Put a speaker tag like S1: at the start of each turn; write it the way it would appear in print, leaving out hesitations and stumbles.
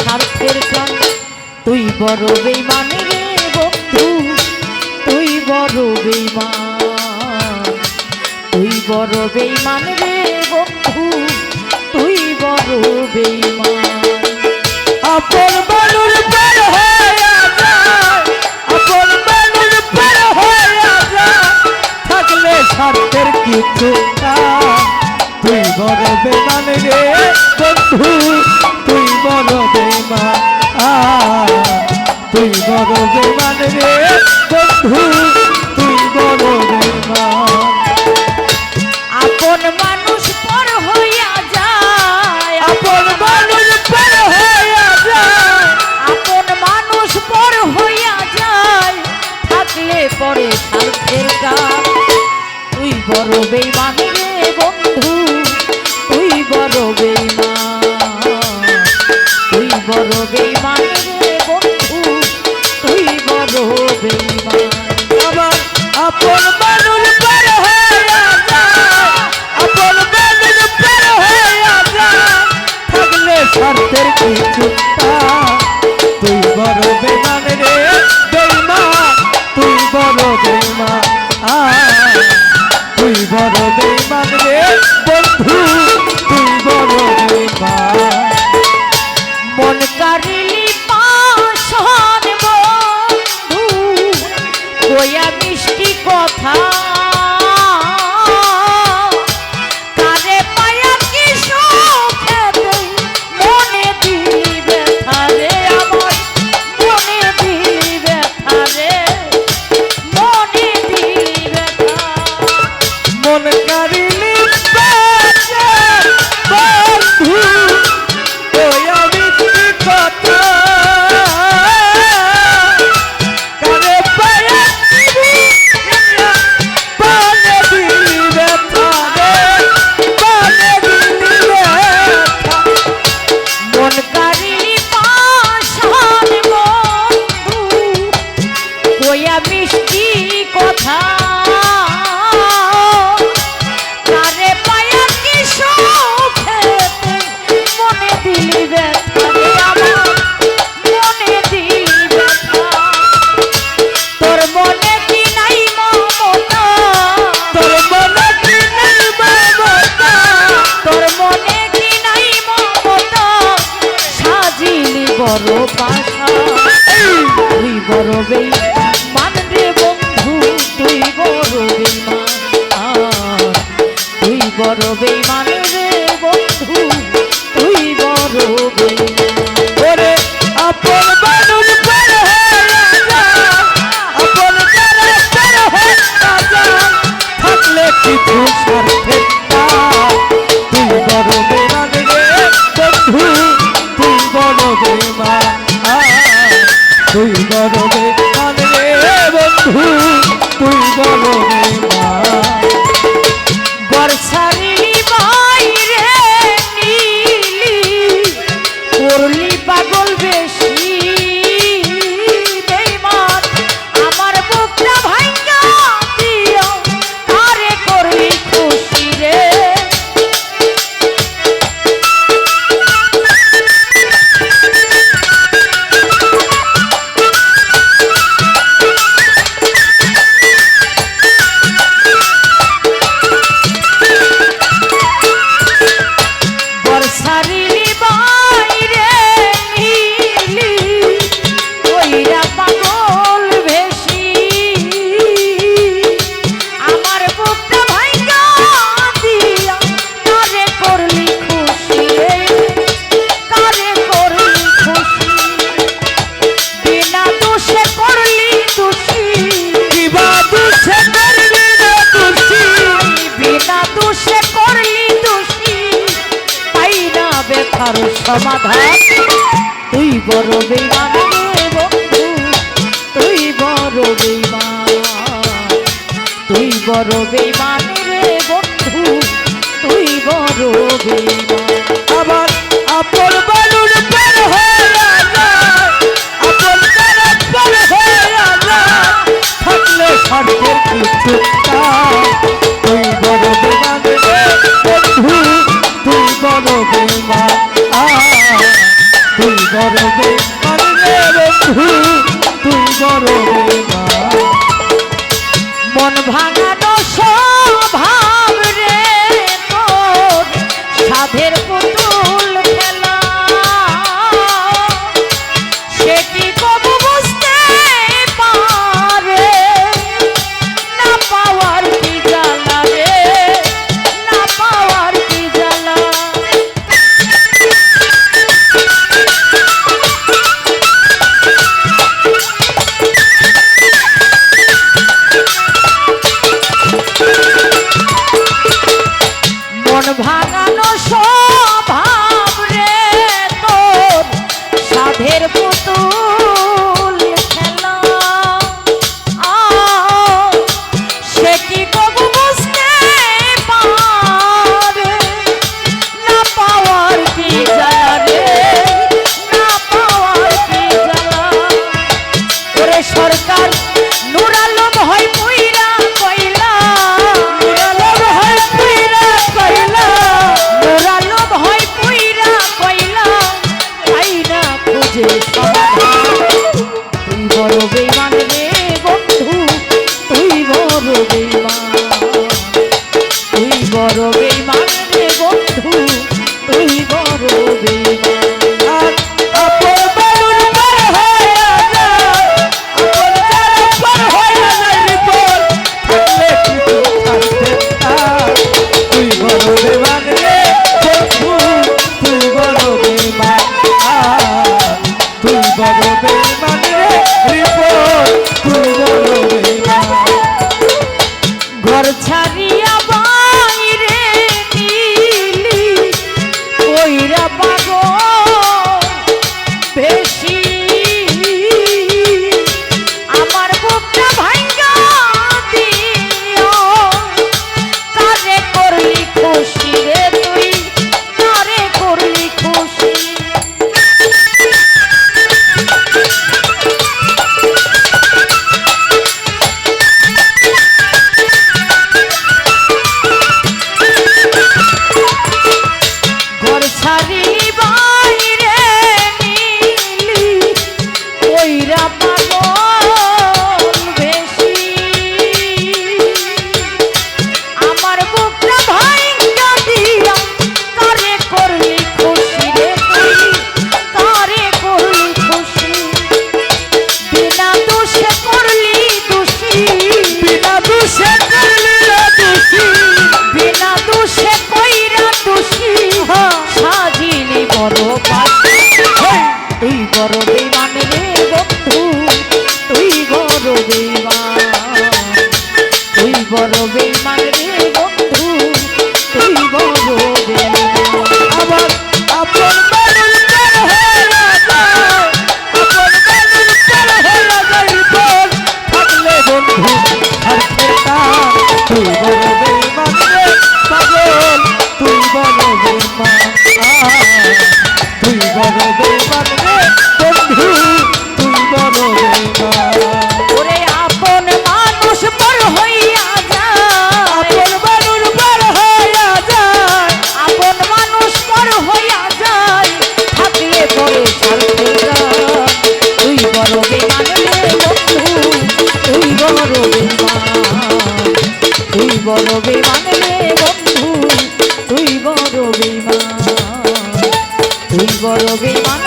S1: স্বার্থের টান। তুই বড় বেঈমান রে বন্ধু, তুই বড় বেঈমান, তুই বড় বেঈমান রে বন্ধু, তুই বড় বেঈমান।
S2: আপন মানুষ পার হয়ে যায়, আপন মানুষ পার হয়ে যায়, থাকলে স্বার্থের কিছু না। তুই বড় বেঈমান রে বন্ধু, তুই বড় বেঈমান, তুই বড় বেঈমান রে বন্ধু, তুই বড় বেঈমান।
S1: আপন মানুষ পর হইয়া যায়,
S2: আপন মানুষ পর হইয়া যায়,
S1: আপন মানুষ পর হইয়া যায়, থাকলে পরে স্বার্থের কাজ। তুই বড় বেঈমান রে বন্ধু, তুই বড় বেঈমান, তুই বড় বেঈমান রে বন্ধু, তুই বড় বেঈমান।
S2: আমার আপন মানুষ পর হইয়া যায়, আপন মানুষ পর হইয়া যায়, থাকলে স্বার্থের কিছু না। তুই বড় বেঈমান রে বেঈমান, তুই বড় বেঈমান, তুই বড় বেঈমান রে বন্ধু, তুই বড় বেঈমান।
S1: মন কারিলি পাশান বন্ধু, কইয়া মিষ্টি কথা, কারে পায়া কি সুখে দেই, মনে দিলি ব্যথা রে আমার, মনে দিলি ব্যথা রে, মনে দিলি ব্যথা।
S2: মন কারিলি বাজার বন্ধু, কইয়া মিষ্টি কথা, কারে পায়া বলে দিলি ব্যথা রে, বলে দিলি ব্যথা।
S1: মন কারিলি পাশান বন্ধু, কইয়া মিষ্টি কথা, কারে পায়া কি সুখে মনে দিলি ব্যথা রে আমার, মনে দিলি ব্যথা। তোর মনে কি নাই মমতা,
S2: তোর মনে কি নাই মমতা,
S1: তোর মনে কি নাই মমতা, সাজিলি বড় পাশা। তুই বড় বেঈমান রে বন্ধু, তুই বড় বেঈমান, তুই বড় বেঈমান রে বন্ধু, তুই বড় বেঈমান।
S2: ওরে আপন মানুষ পর হইয়া যায়, আপন যারা পর হইয়া যায়, থাকলে কিছু স্বার্থের না। তুই বড় বেঈমান রে বন্ধু, তুই বড় বেঈমান, তুই বড় বেঈমান রে বন্ধু, তুই বড় বেঈমান।
S1: বর্ষারি বাইরে নীলি, করলি পাগল বেশি বেঈমান, আমার বুকটা ভাঙা দিয়া কারে করলি খুশি রে। ব্যথার সমাধান। তুই বড় বেঈমান রে বন্ধু, তুই বড় বেঈমান, তুই বড় বেঈমান রে বন্ধু, তুই বড় বেঈমান।
S2: আবার আপন বালুর পর হইয়া যায়, আপন যারা পর হইয়া যায়, থাকলে স্বার্থের কিছু নাই। তুই বড় বেঈমান রে বন্ধু, তুই বড় বেঈমান, তুই তুই বড় বেঈমান রে বন্ধু তুই বড় বেঈমান
S1: মন ভাঙানো স্বভাব রে তোর সাধের পুতুল খেলা সে কি কবু বুঝতে পারে না পাওয়ার কি জ্বালা রে না পাওয়ার কি জ্বালা মন ভাঙানো স্বভাব রে তোর সাধের পুতুল খেলা সে কি কবু বুঝতে পারে না পাওয়ার কি জ্বালা রে না পাওয়ার কি জ্বালা ওরে সরকার নূর আলম হয় পুইরা কইলা নূর আলম হয় পুইরা কইলা নূর আলম হয় পুইরা কইলা তাই না খুঁজে সমাধান তুই বড় বেঈমান রে বন্ধু তুই বড় বেঈমান তুই বড় বেঈমান রে বন্ধু তুই বড় বেঈমান
S2: আপন বালুর পার হইয়া যায় আপন জালের পার হইয়া যায় বিপদ থাকলে কিছু ছাড়তে চায় তুই বড় বেঈমান রে বন্ধু তুই বড় বেঈমান তুই বড় বেঈমান রে বিপদ তুই বড় বেঈমান
S1: ঘর ছাড়িয়া বাইরে নিলি কইরা পাগল বেশি আমার বুকটা ভাঙ্গা দিও কারে করলি খুশি রে তুই কারে করলি খুশি ঘর ছাড়িলি বাইরে নিলি কইরা পাগল বেশি আমার বুকটা ভাঙ্গা দিয়া কারে করলি খুশি রে তুই কারে করলি খুশি বিনা দোষে করলি দোষী
S2: বিনা দোষে করলি দোষী
S1: বিনা দোষে কইরা দোষী সাজিলি বড় পাশি তুই বড় বেঈমান রে বন্ধু তুই বড় বেঈমান তুই বড় বেঈমান রে বন্ধু তুই বড় বেঈমান
S2: আবার আপন বালুর পার হইয়া যায় আপন বালুর পার হইয়া যায় বিপদ থাকলে বন্ধু ছাড়তে চায় তুই বড় বেঈমান রে পাগল তুই বড় বেঈমান তুই বড় বেঈমান রে বন্ধু তুই বড় বেঈমান
S1: ওরে আপন মানুষ পর হইয়া যায়
S2: আপন বালুর পার হইয়া যায়
S1: আপন মানুষ পর হইয়া যায় থাকলে পরে ছাড়তে যায় তুই বড় বেঈমান রে বন্ধু তুই বড় বেঈমান তুই বড় বেঈমান রে বন্ধু তুই বড় বেঈমান তুই বড় বেঈমান